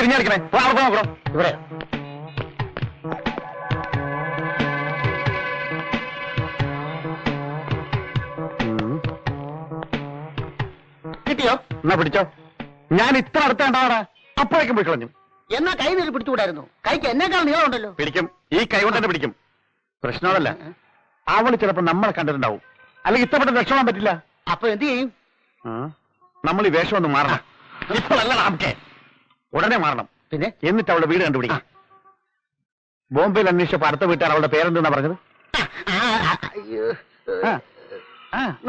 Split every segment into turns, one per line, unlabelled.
തിരിഞ്ഞടിക്കണേ. ഇവിടെ കിട്ടിയോ? എന്നാ പിടിച്ചോ. ഞാൻ ഇത്ര അടുത്ത ഉണ്ടാവണ അപ്പോഴേക്കും പോയി കളഞ്ഞു.
എന്നാ കൈ നീര് പിടിച്ചുകൂടായിരുന്നു? കൈക്ക് എന്നേക്കാൾ നീളമുണ്ടല്ലോ.
പിടിക്കും, ഈ കൈ കൊണ്ട് തന്നെ പിടിക്കും. പ്രശ്നമല്ല, അവള് ചിലപ്പോ നമ്മളെ കണ്ടിട്ടുണ്ടാവും, അല്ലെങ്കിൽ ഇഷ്ടപ്പെട്ട രക്ഷപ്പെടാൻ പറ്റില്ല.
അപ്പൊ എന്ത് ചെയ്യും?
നമ്മൾ ഈ വേഷം ഒന്ന് മാറണം. ഇപ്പോഴല്ല നമുക്ക്, ഉടനെ മാറണം.
പിന്നെ
എന്നിട്ട് അവളുടെ വീട് കണ്ടുപിടിക്കാം. ബോംബെയിൽ അന്വേഷിച്ചപ്പോ അടുത്ത വീട്ടുകാർ അവളുടെ പേരെന്തെന്നാ പറഞ്ഞത്?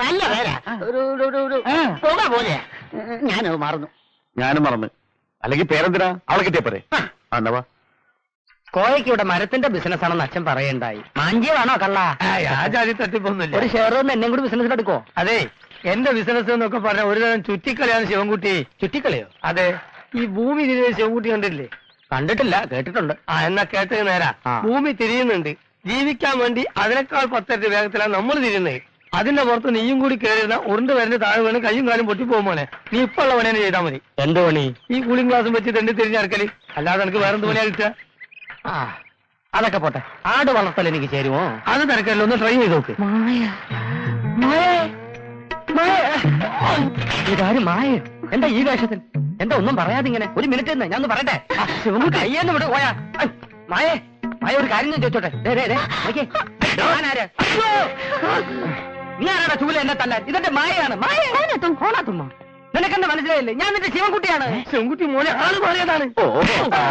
നല്ല പേരാ, പുക പോലെ. ഞാനത് മറന്നു.
ഞാനും മറന്ന്. അല്ലെങ്കിൽ പേരെന്തിനാ അവളെ കിട്ടിയ പോരെ? എന്നവാ
കോയക്ക് ഇവിടെ മരത്തിന്റെ ബിസിനസ് ആണെന്ന് അച്ഛൻ പറയണ്ടായി. മാഞ്ചിയാണോ കള്ള?
ആചാരി തട്ടിപ്പൊന്നുമില്ല.
ഒരു ഷെയർ ഒന്ന് എന്നെ കൂടി ബിസിനസ് എടുക്കോ?
അതെ, എന്റെ ബിസിനസ് എന്നൊക്കെ പറഞ്ഞ ഒരു തരം ചുറ്റിക്കളിയാണ് ശിവൻകുട്ടി.
ചുറ്റിക്കളിയോ?
അതെ, ഈ ഭൂമി തിരിയുന്ന ശിവൻകുട്ടി കണ്ടില്ലേ?
കണ്ടിട്ടില്ല, കേട്ടിട്ടുണ്ട്.
എന്നാ കേട്ടത് നേരാ. ഭൂമി തിരിയുന്നുണ്ട്, ജീവിക്കാൻ വേണ്ടി അതിനേക്കാൾ 10 വേഗത്തിലാണ് നമ്മൾ തിരിയുന്നത്. അതിന്റെ പുറത്ത് നീയും കൂടി കയറിയിരുന്ന ഉരുണ്ട് വരുന്ന താഴെ വീണ് കയ്യും കാലും പൊട്ടിപ്പോകുമ്പോനെ നീ ഇപ്പൊ ഉള്ള പണി തന്നെ ചെയ്താൽ മതി.
എന്ത് പണി?
ഈ കൂളിംഗ് ഗ്ലാസും വെച്ച് തെണ്ടി തിരിഞ്ഞടക്കല്. അല്ലാതെ എനിക്ക് വേറെന്ത് പണിയാ കിട്ടുക?
അതൊക്കെ പോട്ടെ, ആട് വളർത്തൽ എനിക്ക് ചേരുമോ?
അത് തിരക്കല്ലോ, ഒന്ന് ട്രൈ ചെയ്ത് നോക്ക്.
ഇതാരും മായ എന്താ ഈ വേഷത്തിൽ? എന്താ ഒന്നും പറയാതെ ഇങ്ങനെ? ഒരു മിനിറ്റ് ഞാൻ ഒന്ന് പറയട്ടെ. കയ്യെന്ന് വിട് പോയാ. മായേ മായ, ഒരു കാര്യം ഞാൻ ചോദിച്ചോട്ടെ. നീ ആരാടാ ചൂല എന്നെ തല്ലാൻ? ഇതെന്റെ മായയാണ്. നിനക്കെന്നെ മനസ്സിലായില്ലേ? ഞാൻ നിന്റെ ശിവൻകുട്ടിയാണ്.
ശിവൻകുട്ടി മോനെ ആള് മാറിയതാണ്.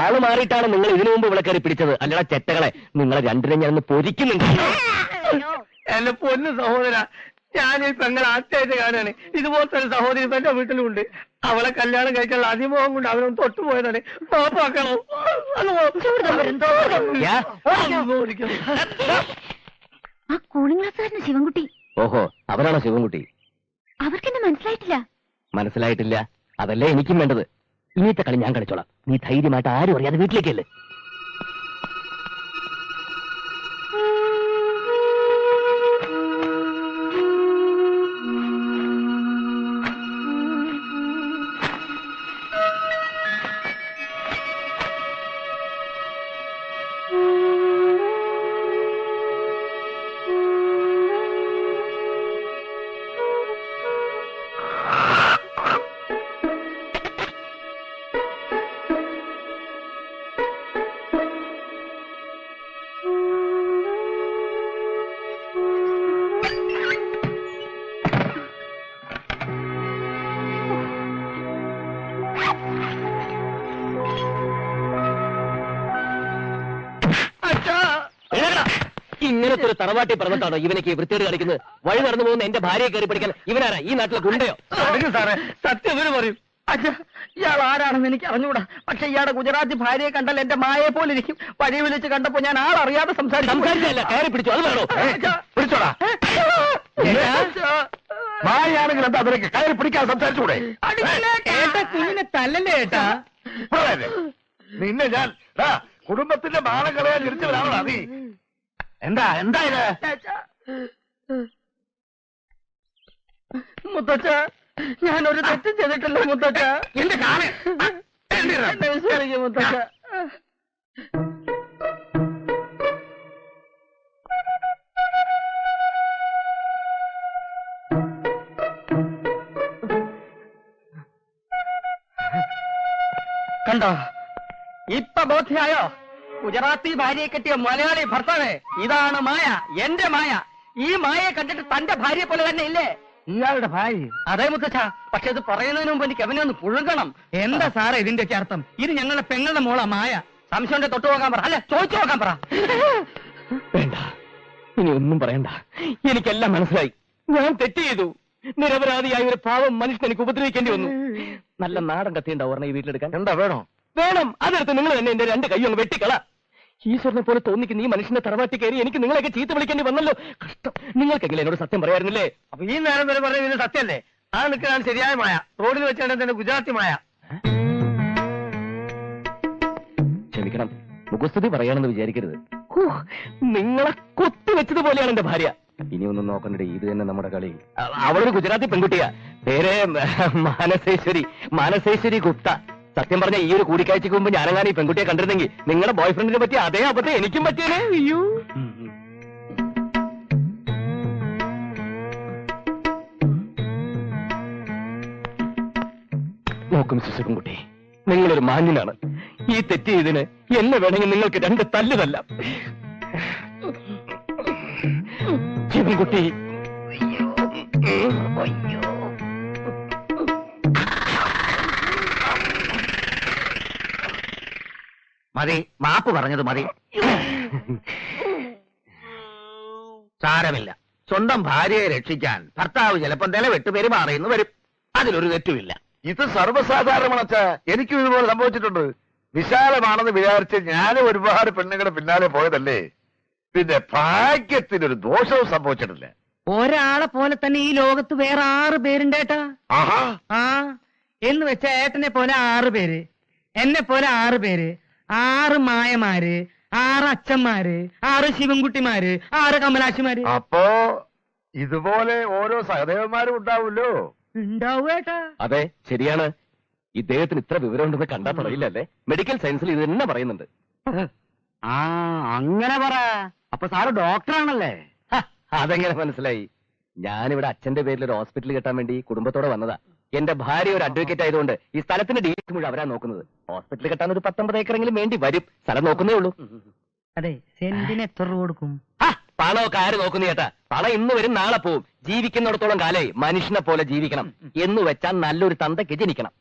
ആള് മാറിയിട്ടാണ് നിങ്ങൾ ഇതിനു മുമ്പ് ഇവിടെ കയറി പിടിച്ചത്. അല്ലടാ ചെറ്റകളെ, നിങ്ങളെ രണ്ടിനെ ഞാനൊന്ന് പൊരിക്കുന്നുണ്ട്.
എന്റെ പൊന്നു സഹോദര, ഞാൻ ഈ പെങ്ങളെ ആദ്യമായിട്ട് കാണാണ്. ഇതുപോലത്തെ ഒരു സഹോദരി ഇപ്പൊ എന്റെ വീട്ടിലുണ്ട്. അവളെ കല്യാണം കഴിക്കാനുള്ള അതിമോഹം കൊണ്ട് അവനൊന്ന് തൊട്ടുപോയതാണ്. പാപ്പാക്കണം.
ശിവൻകുട്ടി.
ഓഹോ, അവരാണോ ശിവൻകുട്ടി?
അവർക്കെന്നെ മനസ്സിലായിട്ടില്ല.
മനസ്സിലായിട്ടില്ല, അതല്ലേ എനിക്കും വേണ്ടത്. ഇനിയത്തെ കളി ഞാൻ കളിച്ചോളാം. നീ ധൈര്യമായിട്ട് ആരും അറിയാതെ വീട്ടിലേക്കല്ലേ. ഇങ്ങനത്തെ ഒരു തറവാട്ടി പറഞ്ഞിട്ടാണോ ഇവനൊക്കെ വൃത്തിയോട് കളിക്കുന്നത്? വഴി നടന്നു പോകുന്ന എന്റെ ഭാര്യയെ കയറി പഠിക്കാൻ ഇവനാരാ? ഈ നാട്ടിലെ ഗുണ്ടയോ?
സാറേ, സത്യം ഇവര് പറയും.
അച്ഛാ, ഇയാൾ ആരാണെന്ന് എനിക്ക് അറിഞ്ഞൂടാ. പക്ഷെ ഇയാളുടെ ഗുജറാത്തി ഭാര്യയെ കണ്ടാൽ എന്റെ മായയെ പോലെ ഇരിക്കും. വഴി വിളിച്ച് കണ്ടപ്പോ ഞാൻ ആളറിയാതെ സംസാരിച്ചല്ല. കയറി പിടിച്ചു, അത് വേണോ?
പിടിച്ചോടാ. മായാണെങ്കിൽ എന്താ അതിലേക്ക് കയറി പിടിക്കാൻ സംസാരിച്ചുകൂടെ?
കുഞ്ഞിനെ തല്ലല്ലേ ഏട്ടാ?
നിന്നെ ഞാൻ കുടുംബത്തിന്റെ മാനം കളയാൻ ഇരിച്ചവരാണോ നീ? എന്താ എന്താ ഇത്?
മുത്തച്ഛ, ഞാനൊരു തെറ്റും ചെയ്തിട്ടില്ല മുത്തച്ഛ.
എന്റെ കാല്
വിശ്വസിക്കും മുത്തച്ഛ. കണ്ടോ, ഇപ്പൊ ബോധ്യായോ? ഗുജറാത്തി ഭാര്യയെ കെട്ടിയ മലയാളി ഭർത്താവേ, ഇതാണ് മായ, എന്റെ മായ. ഈ മായയെ കണ്ടിട്ട് തന്റെ ഭാര്യയെ പോലെ തന്നെ ഇല്ലേ?
ഇയാളുടെ ഭാര്യ?
അതേ മുത്തച്ഛ, പക്ഷെ ഇത് പറയുന്നതിന് മുമ്പ് എനിക്ക് അവനെ ഒന്ന് പുഴുകണം.
എന്താ സാറേ ഇതിന്റെയൊക്കെ അർത്ഥം? ഇത് ഞങ്ങളുടെ പെങ്ങളുടെ മോളാ മായ.
സംശയം തൊട്ടു നോക്കാൻ പറ, അല്ല ചോദിച്ചു നോക്കാൻ പറ. വേണ്ട, ഇനി ഒന്നും പറയണ്ട. എനിക്കെല്ലാം മനസ്സിലായി. ഞാൻ തെറ്റ് ചെയ്തു. നിരപരാധിയായ ഒരു പാവം മനുഷ്യൻ എനിക്ക് ഉപദ്രവിക്കേണ്ടി വന്നു. നല്ല നാടൻ കത്തിയുണ്ടാവും പറഞ്ഞ ഈ വീട്ടിലെടുക്കാൻ.
എന്താ വേണോ?
വേണം. അതെടുത്ത് നിങ്ങൾ തന്നെ എന്റെ 2 കൈ ഒന്ന് വെട്ടിക്കള. ഈശ്വരനെ പോലെ തോന്നിക്കുന്ന ഈ മനുഷ്യനെ തറവാട്ടി കയറി എനിക്ക് നിങ്ങളെയൊക്കെ ചീത്ത വിളിക്കേണ്ടി വന്നല്ലോ. കഷ്ടം. നിങ്ങൾക്കെങ്കിലും എന്നോട് സത്യം പറയായിരുന്നില്ലേ?
അപ്പൊ ഈ നേരം വരെ പറഞ്ഞ ഇതിന് സത്യമല്ലേ? ആ നിൽക്കുന്നതാണ് ശരിയായ മായ. റോഡിൽ വെച്ചാണ് തന്നെ ഗുജറാത്തി മായ.
ക്ഷമിക്കണം, മുഖസ്തുതി പറയാണെന്ന് വിചാരിക്കരുത്. നിങ്ങളെ കൊത്തിവെച്ചതുപോലെയാണ് എന്റെ ഭാര്യ. ഇനി ഒന്നും നോക്കണ്ടേ, ഇത് തന്നെ നമ്മുടെ കളി. അവളൊരു ഗുജറാത്തി പെൺകുട്ടിയാ. പേര് മാനസേശ്വരി ഗുപ്ത. സത്യം പറഞ്ഞ ഈ ഒരു കൂടിക്കാഴ്ചക്ക് മുമ്പ് ഞാനെങ്ങാനും ഈ പെൺകുട്ടിയെ കണ്ടിരുന്നെങ്കിൽ നിങ്ങളുടെ ബോയ് ഫ്രണ്ടിനെ പറ്റി അതേ അബദ്ധം എനിക്കും പറ്റിയേ. അയ്യോ. നോക്കും ശിശുക്കുട്ടി, നിങ്ങളൊരു മാന്യനാണ്. ഈ തെറ്റ് ചെയ്തതിന് എന്നെ വേണമെങ്കിൽ നിങ്ങൾക്ക് 2 തല്ലുതല്ല. ശിവൻകുട്ടി,
മതി, മാപ്പ് പറഞ്ഞത് മതി. സാരമില്ല, സ്വന്തം ഭാര്യയെ രക്ഷിക്കാൻ ഭർത്താവ് ചിലപ്പം നിലവിട്ട് പെരുമാറിയെന്ന് വരും. അതിലൊരു തെറ്റുമില്ല.
ഇത് സർവ്വസാധാരണമാണച്ച. എനിക്കും ഇതുപോലെ സംഭവിച്ചിട്ടുണ്ട്. വിശാലമാണെന്ന് വിചാരിച്ച് ഞാനും ഒരുപാട് പെണ്ണുങ്ങളുടെ പിന്നാലെ പോയതല്ലേ. പിന്നെ ഭാഗ്യത്തിനൊരു ദോഷവും സംഭവിച്ചിട്ടില്ല.
ഒരാളെ പോലെ തന്നെ ഈ ലോകത്ത് വേറെ 6 പേരുണ്ട് ഏട്ടാ.
ആഹാ,
ആ എന്ന് വെച്ച ഏട്ടനെ പോലെ 6 പേര്, എന്നെ പോലെ 6 പേര്, 6 മായമാര്, 6 അച്ഛന്മാര്, 6 ശിവൻകുട്ടിമാര്, 6 കമലാക്ഷിമാര്.
അപ്പോ ഇതുപോലെ ഓരോ സഹദേവന്മാരും ഉണ്ടാവുമല്ലോ.
ഉണ്ടാവും ഏട്ടാ.
അതെ, ശരിയാണ്. ഇദ്ദേഹത്തിന് ഇത്ര വിവരമുണ്ടെന്ന് കണ്ടാ പറയില്ലല്ലേ. മെഡിക്കൽ സയൻസിൽ ഇത് തന്നെ പറയുന്നുണ്ട്.
ആ അങ്ങനെ പറ. അപ്പൊ സാറ് ഡോക്ടറാണല്ലേ?
ഹ, അതെങ്ങനെ മനസ്സിലായി? ഞാനിവിടെ അച്ഛന്റെ പേരിൽ ഒരു ഹോസ്പിറ്റൽ കെട്ടാൻ വേണ്ടി കുടുംബത്തോടെ വന്നതാ. എന്റെ ഭാര്യ ഒരു അഡ്വക്കേറ്റ് ആയതുകൊണ്ട് ഈ സ്ഥലത്തിന്റെ ഡീറ്റെയിൽസ് മുഴുവൻ അവരാ നോക്കുന്നത്. ഹോസ്പിറ്റൽ കെട്ടാൻ ഒരു 19 ഏക്കറെങ്കിലും വേണ്ടി വരും. സ്ഥലം നോക്കുന്നേ ഉള്ളൂ.
അതെ, സെന്റിന് എത്ര രൂപ കൊടുക്കും?
പണമൊക്കെ ആര് നോക്കുന്നു ചേട്ടാ? പണം ഇന്ന് വരും നാളെ പോവും. ജീവിക്കുന്നിടത്തോളം കാലേ മനുഷ്യനെ പോലെ ജീവിക്കണം എന്ന് വെച്ചാൽ നല്ലൊരു തന്തയ്ക്ക് ജനിക്കണം.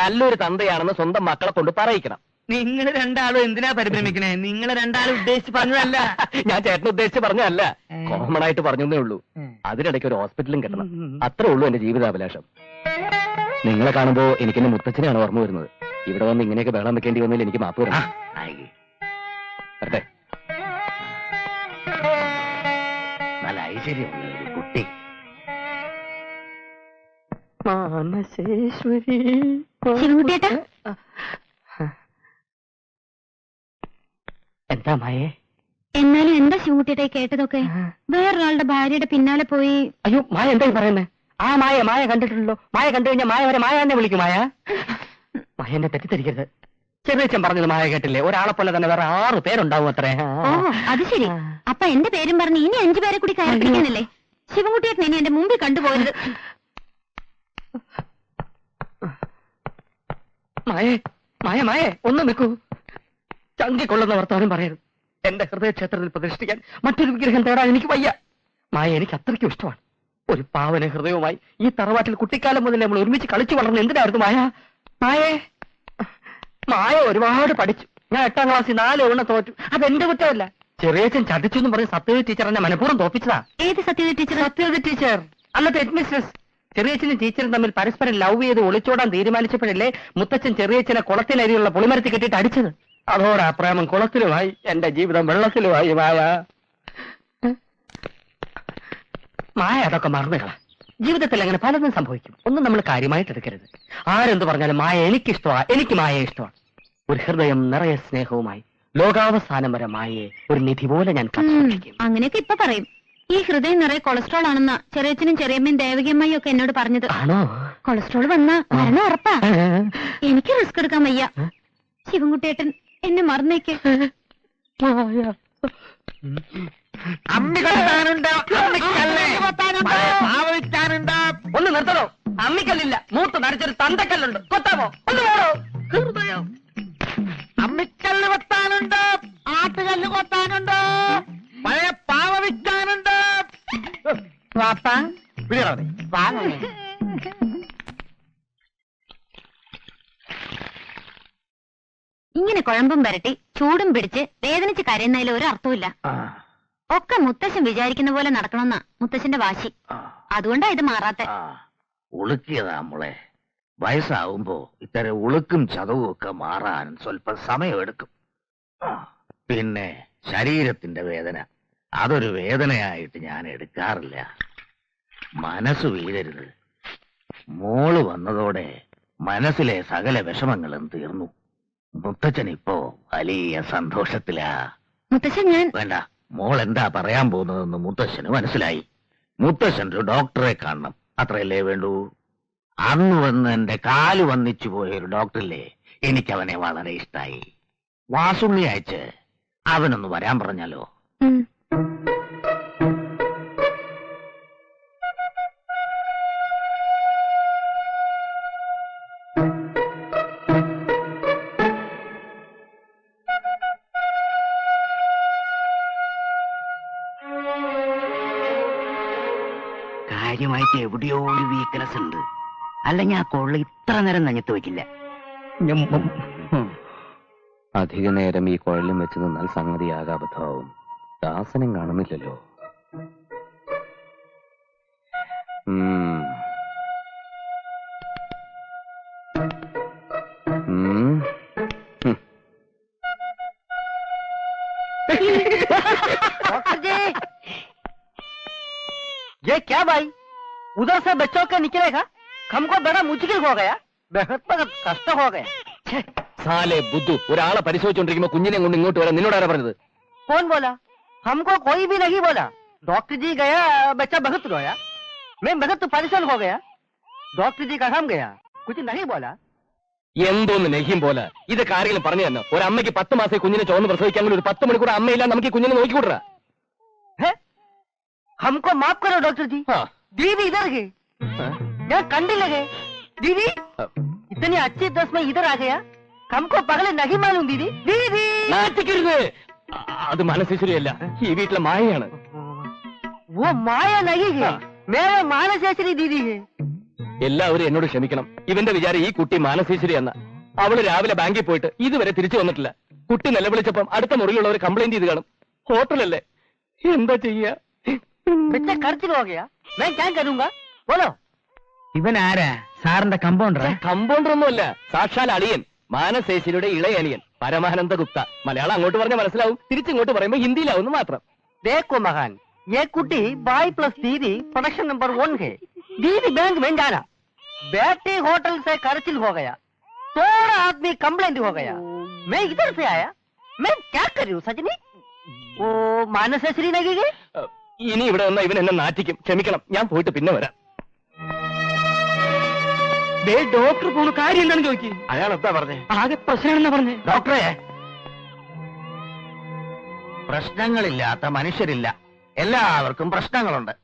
നല്ലൊരു തന്തയാണെന്ന് സ്വന്തം മക്കളെ കൊണ്ട് പറയിക്കണം.
നിങ്ങൾ 2 ആളും എന്തിനാ പരിഭ്രമിക്കണേ? നിങ്ങൾ 2 ആളും ഉദ്ദേശിച്ച് പറഞ്ഞതല്ല.
ഞാൻ ചേട്ടനെ ഉദ്ദേശിച്ച് പറഞ്ഞതല്ല, കോമൺ ആയിട്ട് പറഞ്ഞേ ഉള്ളൂ. അതിനിടയ്ക്ക് ഒരു ഹോസ്പിറ്റലും കെട്ടണം. അത്രേ ഉള്ളൂ എന്റെ ജീവിതാഭിലാഷം. നിങ്ങളെ കാണുമ്പോ എനിക്ക് എന്റെ മുത്തച്ഛനെയാണ് ഓർമ്മ വരുന്നത്. ഇവിടെ വന്ന് ഇങ്ങനെയൊക്കെ ബഹളം വെക്കേണ്ടി വന്നതിൽ എനിക്ക് മാപ്പ് വരണം. വരട്ടെ.
നല്ല ഐശ്വര്യമുള്ള ഒരു കുട്ടി.
മാനസേശ്വരി.
ശിവൻകുട്ടിയേട്ടാ,
എന്താ മായേ?
എന്നാലും എന്താ ശിവൻകുട്ടിയേട്ടാ കേട്ടതൊക്കെ? വേറൊരാളുടെ ഭാര്യയുടെ പിന്നാലെ പോയി.
അയ്യോ, മായ എന്താ പറയുന്നേ? ആ മായ കണ്ടിട്ടുണ്ടല്ലോ. മായ കണ്ടു കഴിഞ്ഞാൽ മായ വരെ മായ എന്നെ വിളിക്കും. മായ എന്നെ തെറ്റിദ്ധരിക്കരുത്. ചെറിയച്ഛൻ പറഞ്ഞത് മായ കേട്ടില്ലേ? ഒരാളെ പോലെ തന്നെ വേറെ 6 പേരുണ്ടാവും അത്രേ.
ഓ, അത് ശരി. അപ്പൊ എന്റെ പേരും പറഞ്ഞ് ഇനി 5 പേരെ കൂടി കയറി പിടിക്കാനല്ലേ? ശിവൻകുട്ടിയേട്ടൻ ഇനി എന്റെ മുമ്പിൽ കണ്ടുപോകരുത്.
മായേ ഒന്ന് നിൽക്കൂ. ചങ്കിക്കൊള്ളുന്ന വർത്തമാനം പറയരുത്. എന്റെ ഹൃദയക്ഷേത്രത്തിൽ പ്രതിഷ്ഠിക്കാൻ മറ്റൊരു വിഗ്രഹം തേടാൻ എനിക്ക് വയ്യ. മായ എനിക്ക് അത്രയ്ക്കും ഇഷ്ടമാണ്. ഒരു പാവന ഹൃദയവുമായി ഈ തറവാട്ടിൽ കുട്ടിക്കാലം മുതൽ നമ്മൾ ഒരുമിച്ച് കളിച്ചു വളർന്ന് എന്തിനായിരുന്നു മായ ഒരുപാട് പഠിച്ചു. ഞാൻ 8ാം ക്ലാസ്സിൽ 4 തവണ തോറ്റു. അതെന്റെ കുറ്റമല്ല. ചെറിയച്ഛൻ ചതിച്ചു എന്ന് പറഞ്ഞ് സത്യവതി ടീച്ചർ എന്നെ മനഃപൂർവ്വം തോപ്പിച്ചതാ.
ഏത് സത്യവതി ടീച്ചർ?
സത്യവതി ടീച്ചർ, അന്നത്തെ ഹെഡ്മിസ്ട്രസ്. ചെറിയച്ഛനും ടീച്ചറും തമ്മിൽ പരസ്പരം ലവ് ചെയ്ത് ഒളിച്ചോടാൻ തീരുമാനിച്ചപ്പോഴല്ലേ മുത്തച്ഛൻ ചെറിയച്ഛനെ കുളത്തിനരിയുള്ള പുളിമരത്തിൽ കെട്ടിയിട്ട് അടിച്ചത്. അതോടാ പ്രേമം കുളത്തിലുമായി, എന്റെ ജീവിതം വെള്ളത്തിലുമായി. മായ അതൊക്കെ മറന്നുകള. ജീവിതത്തിൽ അങ്ങനെ പലതും സംഭവിക്കും. ഒന്നും നമ്മൾ കാര്യമായിട്ട് എടുക്കരുത്. ആരെന്ത് പറഞ്ഞാലും മായ എനിക്കിഷ്ടമാ, എനിക്ക് മായ ഇഷ്ടമാണ്. ഒരു ഹൃദയം നിറയെ സ്നേഹവുമായി ലോകാവസാനം വരെ മായയെ ഒരു നിധി പോലെ ഞാൻ കാത്തുസൂക്ഷിക്കും.
അങ്ങനെയൊക്കെ ഇപ്പൊ പറയും. ഈ ഹൃദയം നിറയെ കൊളസ്ട്രോൾ ആണെന്ന ചെറിയച്ഛനും ചെറിയമ്മയും ദേവകിയമ്മയും ഒക്കെ എന്നോട് പറഞ്ഞത്.
ആണോ?
കൊളസ്ട്രോൾ വന്നാ മരണം ഉറപ്പാ. എനിക്ക് റിസ്ക് എടുക്കാൻ വയ്യ. ശിവൻകുട്ടിയേട്ടൻ എന്നെ മറന്നേക്ക്.
ഒന്ന് നിർത്തണോ? അമ്മിക്കല്ലില്ല, മൂത്ത് നരച്ചൊരു തന്തക്കല്ലുണ്ട്. കൊത്താമോ? ഒന്ന് പോടോ. ഹൃദയം
അമ്മിക്കല്ല് വെട്ടാനുണ്ട്, ആട്ടുകല്ല് കൊത്താനുണ്ട്, പഴയ പാവ വിൽക്കാനുണ്ട്.
വാപ്പാ
വാങ്ങണേ.
ഇങ്ങനെ കുഴമ്പും വരട്ടി ചൂടും പിടിച്ച് വേദനിച്ച് കരയുന്നതിൽ ഒരു അർത്ഥമില്ല. ഒക്കെ മുത്തശ്ശൻ വിചാരിക്കുന്ന പോലെ നടക്കണമെന്നാ മുത്തശ്ശന്റെ വാശി. അതുകൊണ്ടാ ഇത് മാറാത്ത.
ഉളുക്കിയതാ മോളെ. വയസ്സാവുമ്പോ ഇത്തരം ഉളുക്കും ചതവും ഒക്കെ മാറാൻ സ്വല്പം സമയമെടുക്കും. പിന്നെ ശരീരത്തിന്റെ വേദന, അതൊരു വേദനയായിട്ട് ഞാൻ എടുക്കാറില്ല. മനസ്സ് വീഴരുത്. മോള് വന്നതോടെ മനസ്സിലെ സകല വിഷമങ്ങളും തീർന്നു. മുത്തച്ഛൻ ഇപ്പോ വലിയ സന്തോഷത്തിലാ.
മുത്തശ്ശൻ ഞാൻ
വേണ്ട, മോൾ എന്താ പറയാൻ പോകുന്നതെന്ന് മുത്തശ്ശന് മനസ്സിലായി. മുത്തശ്ശൻ ഒരു ഡോക്ടറെ കാണണം, അത്രയല്ലേ വേണ്ടൂ. അന്ന് വന്ന് എന്റെ കാല് വന്നിച്ചു പോയ ഒരു ഡോക്ടറില്ലേ, എനിക്കവനെ വളരെ ഇഷ്ടായി. വാസുണ്ണി അയച്ച് അവനൊന്ന് വരാൻ പറഞ്ഞാലോ?
ഉം.
കാര്യമായിട്ട് എവിടെയോ ഒരു വീക്ക്നെസ് ഉണ്ട്. അല്ലെങ്കിൽ ആ കൊള്ള ഇത്ര നേരം നഞ്ഞത്ത് വെക്കില്ല.
അധിക നേരം ഈ കുഴലും വെച്ച് നിന്നാൽ സംഗതി ആകാബദ്ധമാവും. ദാസനം കാണുന്നില്ലല്ലോ.
डॉक्टर जी, ये क्या भाई? उधर से बच्चों का निकलेगा, हमको बड़ा मुश्किल हो गया, बहुत कष्ट हो गया.
സാലേ ബുദ്ധു, ഒരാളെ പരിശോധിച്ചോണ്ടിരിക്കുമ്പോ കുഞ്ഞിനെ കൊണ്ട് ഇങ്ങോട്ട് വരാൻ നിന്നോട് ആരാ പറഞ്ഞത്?
कौन बोला? हमको कोई भी नहीं बोला. डॉक्टर जी गया, बच्चा बहुत रोया, मैं बहुत परेशान हो गया. डॉक्टर जी कहाँ गया? कुछ नहीं बोला.
എന്തോന്ന് നെഹിം പോലെ ഇതൊക്കെ ആരെങ്കിലും പറഞ്ഞു തന്നെ? ഒരമ്മയ്ക്ക് 10 മാസം കുഞ്ഞിനെ ചോർന്ന് പ്രസവിക്കാൻ ഒരു 10 മണിക്കൂർ അമ്മയില്ല നമുക്ക് ഈ കുഞ്ഞിനെ നോക്കിക്കൂടാ.
है? हमको माफ करो डॉक्टर जी.
हाँ.
दीदी इधर गए, यहाँ कंडी लगे. दीदी इतनी अच्छी दस में इधर आ गया, हमको पगले नहीं मालूम. दीदी दीदी
നാറ്റിക്കരുത്. അത് മനസ്സിശരിയല്ല, ഈ വീട്ടിലെ മായയാണ്.
वो माया नहीं है, मेरे मानसेश्वरी दीदी है.
എല്ലാവരും എന്നോട് ക്ഷമിക്കണം. ഇവന്റെ വിചാരം ഈ കുട്ടി മാനസേശ്വരി എന്ന. അവള് രാവിലെ ബാങ്കിൽ പോയിട്ട് ഇതുവരെ തിരിച്ചു വന്നിട്ടില്ല. കുട്ടി നിലവിളിച്ചപ്പം അടുത്ത മുറിയിലുള്ളവർ കംപ്ലൈന്റ് ചെയ്ത് കാണും. ഹോട്ടലല്ലേ, എന്താ ചെയ്യാ?
बच्चा खर्च हो गया, मैं क्या करूंगा बोलो.
ഇവൻ ആരാ? സാറിന്റെ കമ്പൗണ്ടർ?
കമ്പൗണ്ടർ ഒന്നുമല്ല, സാക്ഷാൽ അളിയൻ, മാനസേശ്വരിയുടെ ഇളയ അനിയൻ പരമാനന്ദ ഗുപ്ത. മലയാളം അങ്ങോട്ട് പറഞ്ഞാൽ മനസ്സിലാവും, തിരിച്ചിങ്ങോട്ട് പറയുമ്പോ ഹിന്ദിയിലാവുന്നു മാത്രം.
देखो महान, ये कुटी बाई प्लस दीदी प्रोडक्शन नंबर 1 है. दीदी बैंक में जाना, बेटी होटल से खर्चिल हो गया, थोड़ा आदमी कंप्लेंट हो गया, मैं इधर से आया, मैं क्या कर रही हूँ सजनी? वो मानसेश्वरी नहीं गई?
ഇനി ഇവിടെ വന്ന ഇവൻ എന്നെ നാറ്റിക്കും. ക്ഷമിക്കണം, ഞാൻ പോയിട്ട് പിന്നെ വരാം.
ഡോക്ടർ പോകുന്ന കാര്യം എന്താണെന്ന് ചോദിക്കും.
അയാൾ എന്താ പറഞ്ഞേ?
ആകെ പ്രശ്നമാണെന്നാ പറഞ്ഞേ.
ഡോക്ടറെ, പ്രശ്നങ്ങളില്ലാത്ത മനുഷ്യരില്ല, എല്ലാവർക്കും പ്രശ്നങ്ങളുണ്ട്.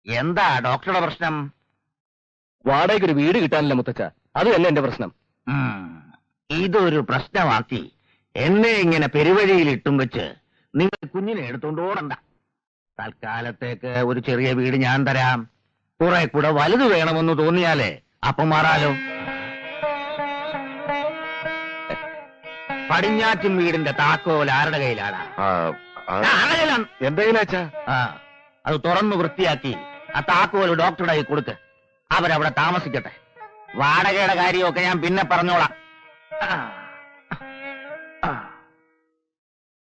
എന്താ ഡോക്ടറുടെ പ്രശ്നം?
വാടകയ്ക്ക് ഒരു വീട് കിട്ടാനില്ല മുത്തച്ഛ, അത് തന്നെ എന്റെ പ്രശ്നം.
ഇതൊരു പ്രശ്നമാക്കി എന്നെ ഇങ്ങനെ പെരുവഴിയിൽ ഇട്ടും വെച്ച് നിങ്ങൾ കുഞ്ഞിനെ എടുത്തോണ്ട് ഓടണ്ട. തൽക്കാലത്തേക്ക് ഒരു ചെറിയ വീട് ഞാൻ തരാം. കുറെ കൂടെ വലുത് വേണമെന്ന് തോന്നിയാലേ അപ്പം മാറാലോ. പടിഞ്ഞാറ്റും വീടിന്റെ താക്കോൽ ആരുടെ കയ്യിലാണ്? ആരുടെ കയ്യിലാണ്?
എന്തെങ്കിലും അച്ഛാ?
അത് തുറന്നു വൃത്തിയാക്കി ആ താക്കോൽ ഡോക്ടറുടെ കയ്യിൽ കൊടുക്ക്. അവരവിടെ താമസിക്കട്ടെ. വാടകയുടെ കാര്യമൊക്കെ ഞാൻ പിന്നെ പറഞ്ഞോളാം.